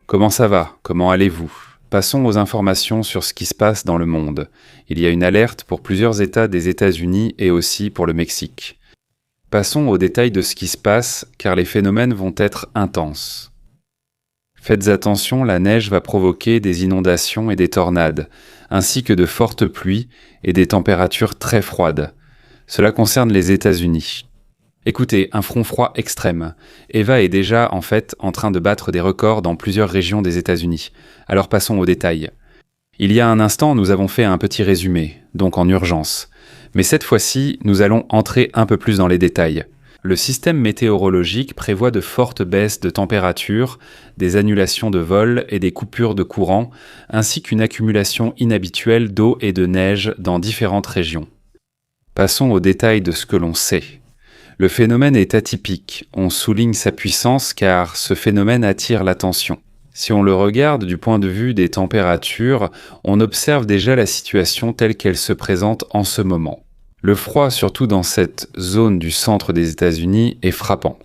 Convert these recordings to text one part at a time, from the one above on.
Comment ça va? Comment allez-vous? Passons aux informations sur ce qui se passe dans le monde. Il y a une alerte pour plusieurs États des États-Unis et aussi pour le Mexique. Passons aux détails de ce qui se passe, car les phénomènes vont être intenses. Faites attention, la neige va provoquer des inondations et des tornades, ainsi que de fortes pluies et des températures très froides. Cela concerne les États-Unis. Écoutez, un front froid extrême. Eva est déjà, en train de battre des records dans plusieurs régions des États-Unis. Alors passons aux détails. Il y a un instant, nous avons fait un petit résumé, donc en urgence. Mais cette fois-ci, nous allons entrer un peu plus dans les détails. Le système météorologique prévoit de fortes baisses de température, des annulations de vols et des coupures de courant, ainsi qu'une accumulation inhabituelle d'eau et de neige dans différentes régions. Passons aux détails de ce que l'on sait. Le phénomène est atypique. On souligne sa puissance car ce phénomène attire l'attention. Si on le regarde du point de vue des températures, on observe déjà la situation telle qu'elle se présente en ce moment. Le froid, surtout dans cette zone du centre des États-Unis, est frappant.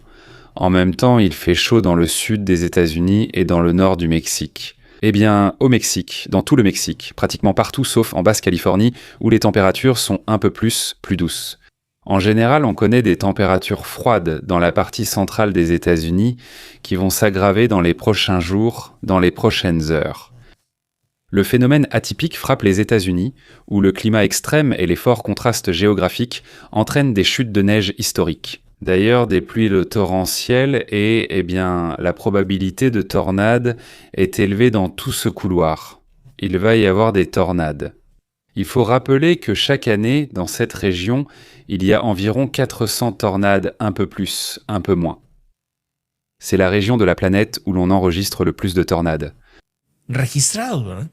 En même temps, il fait chaud dans le sud des États-Unis et dans le nord du Mexique. Eh bien, au Mexique, dans tout le Mexique, pratiquement partout sauf en Basse-Californie, où les températures sont un peu plus douces. En général, on connaît des températures froides dans la partie centrale des États-Unis qui vont s'aggraver dans les prochains jours, dans les prochaines heures. Le phénomène atypique frappe les États-Unis, où le climat extrême et les forts contrastes géographiques entraînent des chutes de neige historiques. D'ailleurs, des pluies torrentielles et, la probabilité de tornades est élevée dans tout ce couloir. Il va y avoir des tornades. Il faut rappeler que chaque année, dans cette région, il y a environ 400 tornades, un peu plus, un peu moins. C'est la région de la planète où l'on enregistre le plus de tornades. Registrado, ¿verdad?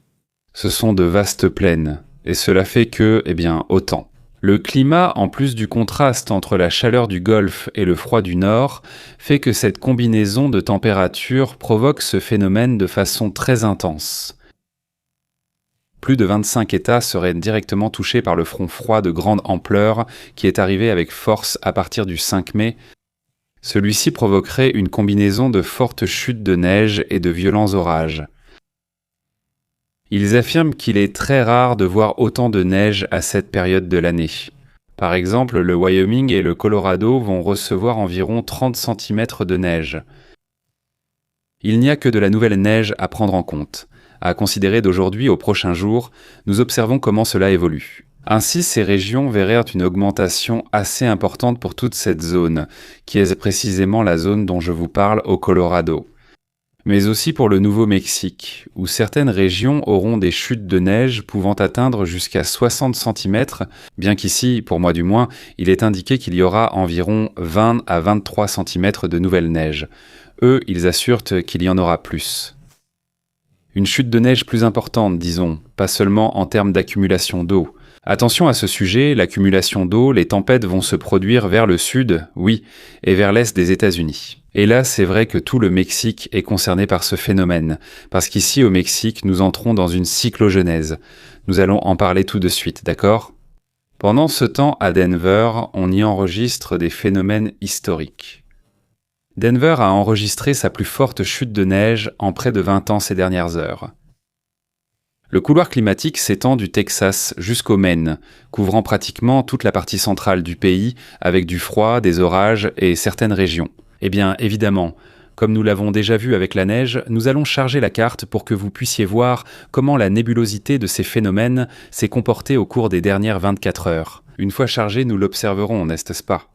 Ce sont de vastes plaines, et cela fait que, autant. Le climat, en plus du contraste entre la chaleur du Golfe et le froid du Nord, fait que cette combinaison de températures provoque ce phénomène de façon très intense. Plus de 25 États seraient directement touchés par le front froid de grande ampleur qui est arrivé avec force à partir du 5 mai. Celui-ci provoquerait une combinaison de fortes chutes de neige et de violents orages. Ils affirment qu'il est très rare de voir autant de neige à cette période de l'année. Par exemple, le Wyoming et le Colorado vont recevoir environ 30 cm de neige. Il n'y a que de la nouvelle neige à prendre en compte. À considérer d'aujourd'hui aux prochains jours, nous observons comment cela évolue. Ainsi, ces régions verraient une augmentation assez importante pour toute cette zone, qui est précisément la zone dont je vous parle au Colorado. Mais aussi pour le Nouveau-Mexique, où certaines régions auront des chutes de neige pouvant atteindre jusqu'à 60 cm, bien qu'ici, pour moi du moins, il est indiqué qu'il y aura environ 20 à 23 cm de nouvelle neige. Eux, ils assurent qu'il y en aura plus. Une chute de neige plus importante, disons, pas seulement en termes d'accumulation d'eau. Attention à ce sujet, l'accumulation d'eau, les tempêtes vont se produire vers le sud, oui, et vers l'est des États-Unis. Et là, c'est vrai que tout le Mexique est concerné par ce phénomène, parce qu'ici au Mexique, nous entrons dans une cyclogenèse. Nous allons en parler tout de suite, d'accord? Pendant ce temps, à Denver, on y enregistre des phénomènes historiques. Denver a enregistré sa plus forte chute de neige en près de 20 ans ces dernières heures. Le couloir climatique s'étend du Texas jusqu'au Maine, couvrant pratiquement toute la partie centrale du pays, avec du froid, des orages et certaines régions. Eh bien, évidemment, comme nous l'avons déjà vu avec la neige, nous allons charger la carte pour que vous puissiez voir comment la nébulosité de ces phénomènes s'est comportée au cours des dernières 24 heures. Une fois chargé, nous l'observerons, n'est-ce pas ?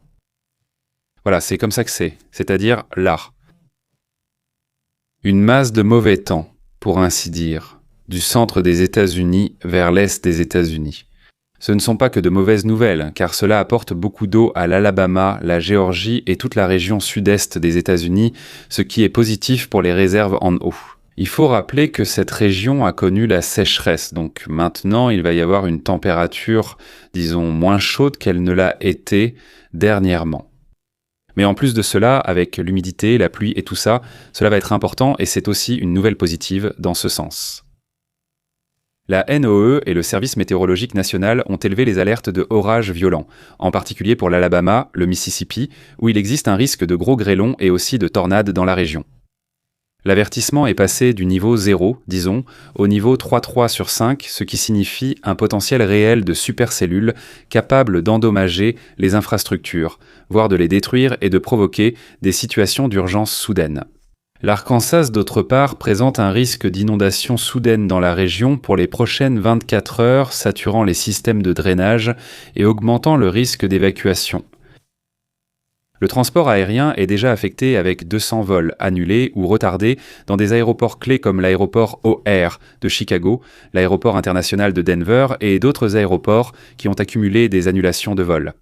Voilà, c'est comme ça que c'est-à-dire là. Une masse de mauvais temps, pour ainsi dire, du centre des États-Unis vers l'est des États-Unis. Ce ne sont pas que de mauvaises nouvelles, car cela apporte beaucoup d'eau à l'Alabama, la Géorgie et toute la région sud-est des États-Unis, ce qui est positif pour les réserves en eau. Il faut rappeler que cette région a connu la sécheresse, donc maintenant il va y avoir une température, disons, moins chaude qu'elle ne l'a été dernièrement. Mais en plus de cela, avec l'humidité, la pluie et tout ça, cela va être important et c'est aussi une nouvelle positive dans ce sens. La NOAA et le Service météorologique national ont élevé les alertes de orages violents, en particulier pour l'Alabama, le Mississippi, où il existe un risque de gros grêlons et aussi de tornades dans la région. L'avertissement est passé du niveau 0, disons, au niveau 3,3 sur 5, ce qui signifie un potentiel réel de supercellules capables d'endommager les infrastructures, voire de les détruire et de provoquer des situations d'urgence soudaines. L'Arkansas, d'autre part, présente un risque d'inondation soudaine dans la région pour les prochaines 24 heures, saturant les systèmes de drainage et augmentant le risque d'évacuation. Le transport aérien est déjà affecté avec 200 vols annulés ou retardés dans des aéroports clés comme l'aéroport O'Hare de Chicago, l'aéroport international de Denver et d'autres aéroports qui ont accumulé des annulations de vols.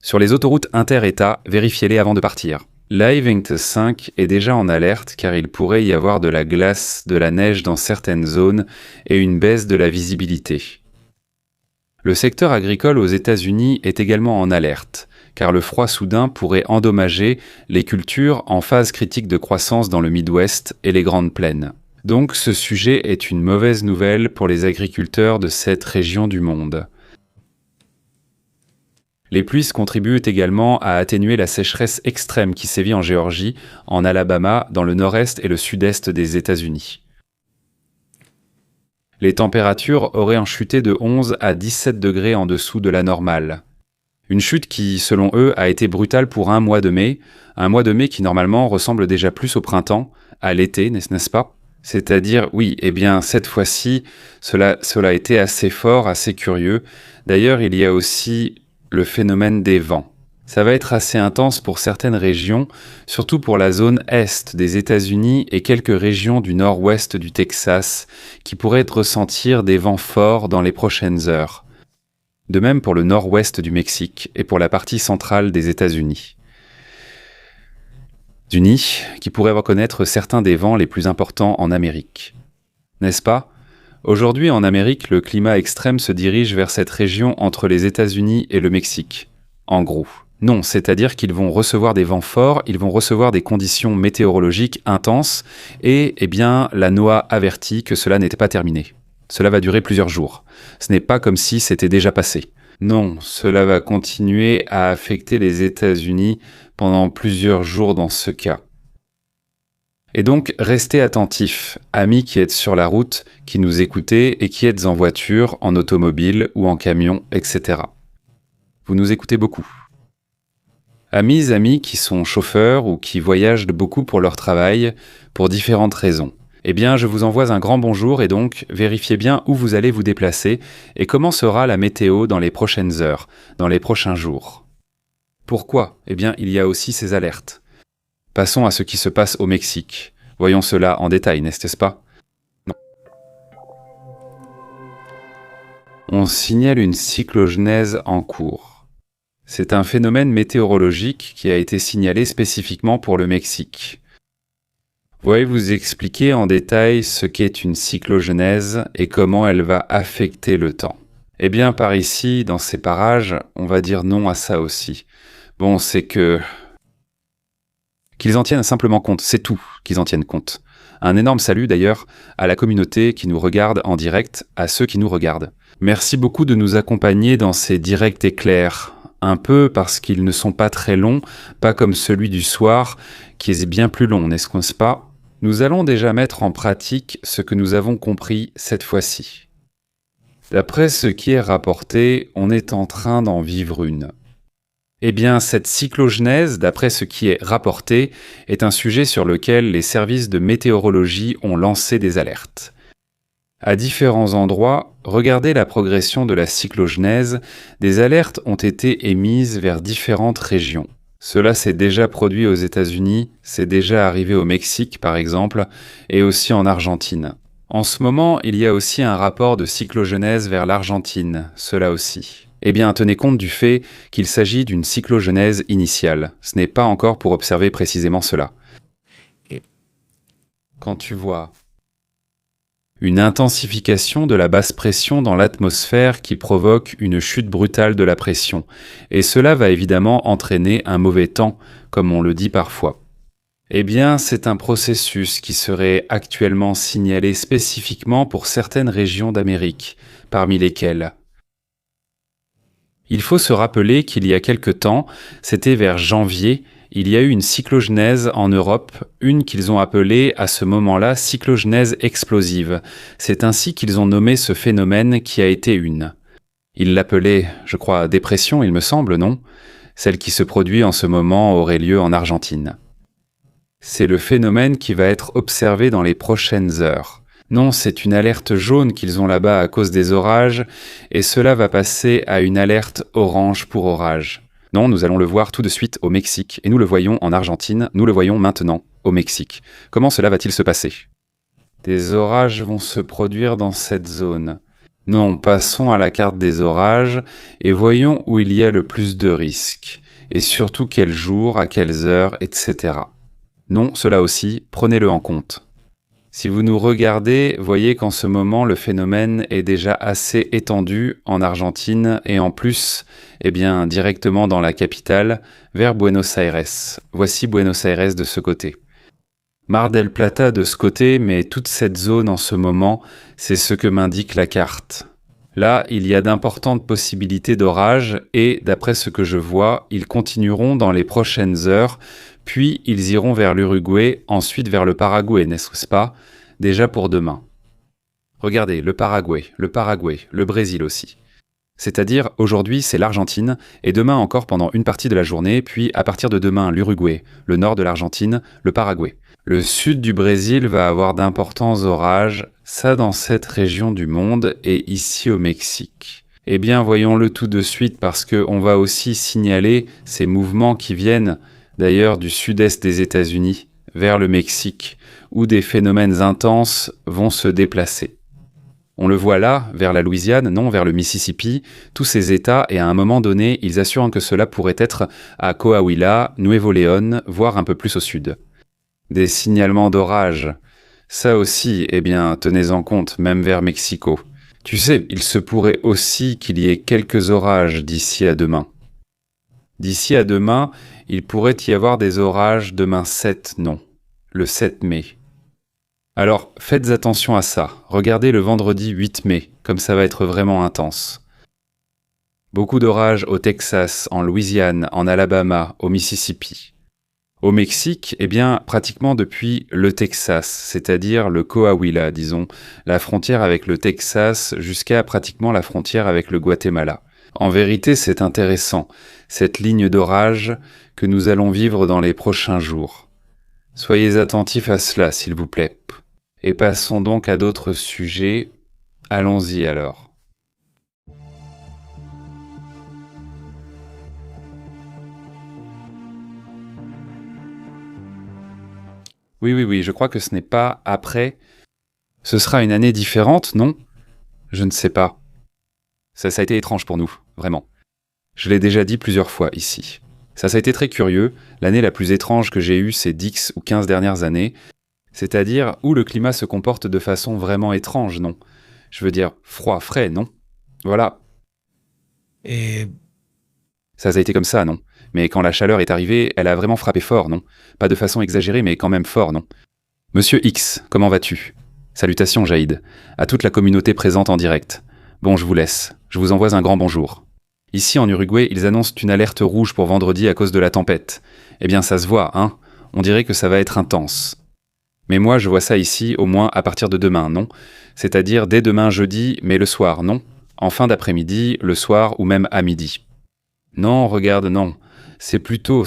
Sur les autoroutes inter-États, vérifiez-les avant de partir. L'I-20 5 est déjà en alerte car il pourrait y avoir de la glace, de la neige dans certaines zones et une baisse de la visibilité. Le secteur agricole aux États-Unis est également en alerte, car le froid soudain pourrait endommager les cultures en phase critique de croissance dans le Midwest et les Grandes Plaines. Donc ce sujet est une mauvaise nouvelle pour les agriculteurs de cette région du monde. Les pluies contribuent également à atténuer la sécheresse extrême qui sévit en Géorgie, en Alabama, dans le nord-est et le sud-est des États-Unis. Les températures auraient chuté de 11 à 17 degrés en dessous de la normale. Une chute qui, selon eux, a été brutale pour un mois de mai qui normalement ressemble déjà plus au printemps, à l'été, n'est-ce pas? C'est-à-dire, oui, eh bien, cette fois-ci, cela a été assez fort, assez curieux. D'ailleurs, il y a aussi le phénomène des vents. Ça va être assez intense pour certaines régions, surtout pour la zone est des États-Unis et quelques régions du nord-ouest du Texas, qui pourraient ressentir des vents forts dans les prochaines heures. De même pour le nord-ouest du Mexique et pour la partie centrale des États-Unis. Qui pourraient reconnaître certains des vents les plus importants en Amérique. N'est-ce pas? Aujourd'hui en Amérique, le climat extrême se dirige vers cette région entre les États-Unis et le Mexique. En gros. Non, c'est-à-dire qu'ils vont recevoir des vents forts, ils vont recevoir des conditions météorologiques intenses et, eh bien, la NOAA avertit que cela n'était pas terminé. Cela va durer plusieurs jours. Ce n'est pas comme si c'était déjà passé. Non, cela va continuer à affecter les États-Unis pendant plusieurs jours dans ce cas. Et donc, restez attentifs, amis qui êtes sur la route, qui nous écoutez et qui êtes en voiture, en automobile ou en camion, etc. Vous nous écoutez beaucoup. Amis qui sont chauffeurs ou qui voyagent beaucoup pour leur travail, pour différentes raisons. Eh bien, je vous envoie un grand bonjour et donc, vérifiez bien où vous allez vous déplacer et comment sera la météo dans les prochaines heures, dans les prochains jours. Pourquoi? Eh bien, il y a aussi ces alertes. Passons à ce qui se passe au Mexique. Voyons cela en détail, n'est-ce pas? Non. On signale une cyclogenèse en cours. C'est un phénomène météorologique qui a été signalé spécifiquement pour le Mexique. Voyez vous expliquer en détail ce qu'est une cyclogenèse et comment elle va affecter le temps. Eh bien, par ici, dans ces parages, on va dire non à ça aussi. Bon, c'est qu'ils en tiennent simplement compte, c'est tout qu'ils en tiennent compte. Un énorme salut d'ailleurs à la communauté qui nous regarde en direct, à ceux qui nous regardent. Merci beaucoup de nous accompagner dans ces directs éclairs. Un peu parce qu'ils ne sont pas très longs, pas comme celui du soir, qui est bien plus long, n'est-ce pas? Nous allons déjà mettre en pratique ce que nous avons compris cette fois-ci. D'après ce qui est rapporté, on est en train d'en vivre une. Eh bien, cette cyclogenèse, d'après ce qui est rapporté, est un sujet sur lequel les services de météorologie ont lancé des alertes. À différents endroits, regardez la progression de la cyclogenèse, des alertes ont été émises vers différentes régions. Cela s'est déjà produit aux États-Unis, c'est déjà arrivé au Mexique par exemple, et aussi en Argentine. En ce moment, il y a aussi un rapport de cyclogenèse vers l'Argentine, cela aussi. Eh bien, tenez compte du fait qu'il s'agit d'une cyclogenèse initiale. Ce n'est pas encore pour observer précisément cela. Quand tu vois une intensification de la basse pression dans l'atmosphère qui provoque une chute brutale de la pression, et cela va évidemment entraîner un mauvais temps, comme on le dit parfois. Eh bien, c'est un processus qui serait actuellement signalé spécifiquement pour certaines régions d'Amérique, parmi lesquelles il faut se rappeler qu'il y a quelque temps, c'était vers janvier, il y a eu une cyclogenèse en Europe, une qu'ils ont appelée à ce moment-là cyclogenèse explosive. C'est ainsi qu'ils ont nommé ce phénomène qui a été une. Ils l'appelaient, je crois, dépression, il me semble, non ? Celle qui se produit en ce moment aurait lieu en Argentine. C'est le phénomène qui va être observé dans les prochaines heures. Non, c'est une alerte jaune qu'ils ont là-bas à cause des orages, et cela va passer à une alerte orange pour orage. Non, nous allons le voir tout de suite au Mexique, et nous le voyons en Argentine, nous le voyons maintenant au Mexique. Comment cela va-t-il se passer ? Des orages vont se produire dans cette zone. Non, passons à la carte des orages, et voyons où il y a le plus de risques, et surtout quel jour, à quelles heures, etc. Non, cela aussi, prenez-le en compte. Si vous nous regardez, voyez qu'en ce moment, le phénomène est déjà assez étendu en Argentine et en plus, directement dans la capitale, vers Buenos Aires. Voici Buenos Aires de ce côté. Mar del Plata de ce côté, mais toute cette zone en ce moment, c'est ce que m'indique la carte. Là, il y a d'importantes possibilités d'orage et, d'après ce que je vois, ils continueront dans les prochaines heures, puis ils iront vers l'Uruguay, ensuite vers le Paraguay, n'est-ce pas ? Déjà pour demain. Regardez, le Paraguay, le Brésil aussi. C'est-à-dire, aujourd'hui, c'est l'Argentine, et demain encore pendant une partie de la journée, puis à partir de demain, l'Uruguay, le nord de l'Argentine, le Paraguay. Le sud du Brésil va avoir d'importants orages, ça dans cette région du monde, et ici au Mexique. Eh bien, voyons-le tout de suite, parce qu'on va aussi signaler ces mouvements qui viennent d'ailleurs du sud-est des États-Unis vers le Mexique, où des phénomènes intenses vont se déplacer. On le voit là, vers la Louisiane, non, vers le Mississippi, tous ces États, et à un moment donné, ils assurent que cela pourrait être à Coahuila, Nuevo León, voire un peu plus au sud. Des signalements d'orage. Ça aussi, tenez en compte, même vers Mexico. Tu sais, il se pourrait aussi qu'il y ait quelques orages d'ici à demain. D'ici à demain, il pourrait y avoir des orages demain 7, non, le 7 mai. Alors, faites attention à ça. Regardez le vendredi 8 mai, comme ça va être vraiment intense. Beaucoup d'orages au Texas, en Louisiane, en Alabama, au Mississippi. Au Mexique, pratiquement depuis le Texas, c'est-à-dire le Coahuila, disons, la frontière avec le Texas jusqu'à pratiquement la frontière avec le Guatemala. En vérité, c'est intéressant, cette ligne d'orage que nous allons vivre dans les prochains jours. Soyez attentifs à cela, s'il vous plaît. Et passons donc à d'autres sujets. Allons-y alors. Oui, je crois que ce n'est pas après. Ce sera une année différente, non ? Je ne sais pas. Ça a été étrange pour nous, vraiment. Je l'ai déjà dit plusieurs fois ici. Ça a été très curieux. L'année la plus étrange que j'ai eue ces 10 ou 15 dernières années, c'est-à-dire où le climat se comporte de façon vraiment étrange, non ? Je veux dire, froid, frais, non ? Voilà. Ça a été comme ça, non ? Mais quand la chaleur est arrivée, elle a vraiment frappé fort, non ? Pas de façon exagérée, mais quand même fort, non ? Monsieur X, comment vas-tu ? Salutations, Jaïd. À toute la communauté présente en direct. Bon, je vous laisse. Je vous envoie un grand bonjour. Ici, en Uruguay, ils annoncent une alerte rouge pour vendredi à cause de la tempête. Ça se voit, hein ? On dirait que ça va être intense. Mais moi, je vois ça ici, au moins à partir de demain, non ? C'est-à-dire dès demain jeudi, mais le soir, non ? En fin d'après-midi, le soir ou même à midi. Non, regarde, non. C'est plus tôt.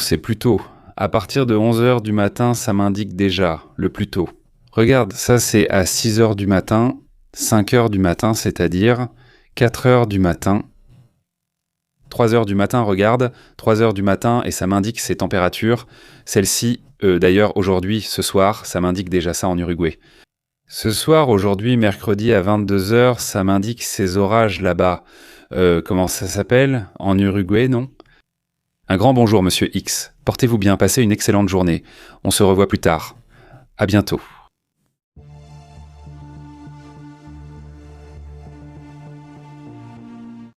À partir de 11h du matin, ça m'indique déjà, le plus tôt. Regarde, ça c'est à 6h du matin, 5h du matin, c'est-à-dire 4h du matin. 3h du matin, regarde, 3h du matin, et ça m'indique ces températures. Celle-ci, d'ailleurs, aujourd'hui, ce soir, ça m'indique déjà ça en Uruguay. Ce soir, aujourd'hui, mercredi à 22h, ça m'indique ces orages là-bas. Comment ça s'appelle ? En Uruguay, non ? Un grand bonjour, monsieur X. Portez-vous bien, passez une excellente journée. On se revoit plus tard. À bientôt.